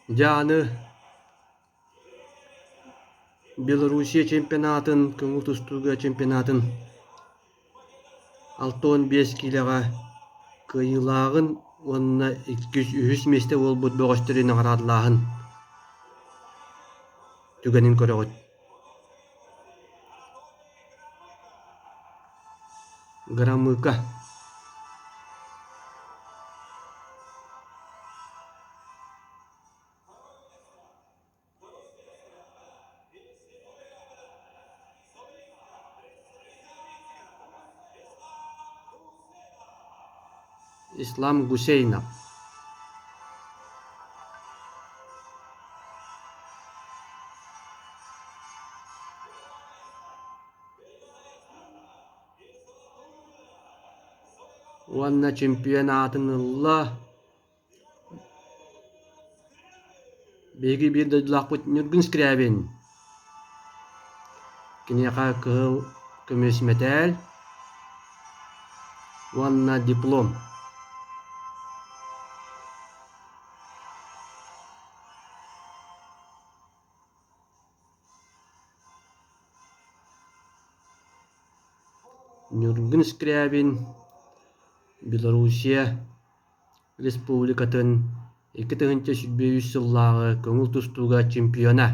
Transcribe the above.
Жаны Белоруссия чемпионатын, көңіл тұстуға чемпионатын 6-15 килаға кыйылағын, онына 200 месте ол бұд бұғыстырын ағарадылағын түгенін көріғыт. Грамыка. Ислам Гусейнов. Уанна чемпионатынылла беги bir дадылақпыт нүргін скрябен. Кенеға кығыл көмес метал. Уанна диплом. Нүргін скрябен Белоруссия Республикатын 2025 жыллағы көңіл тұстуға чемпиона.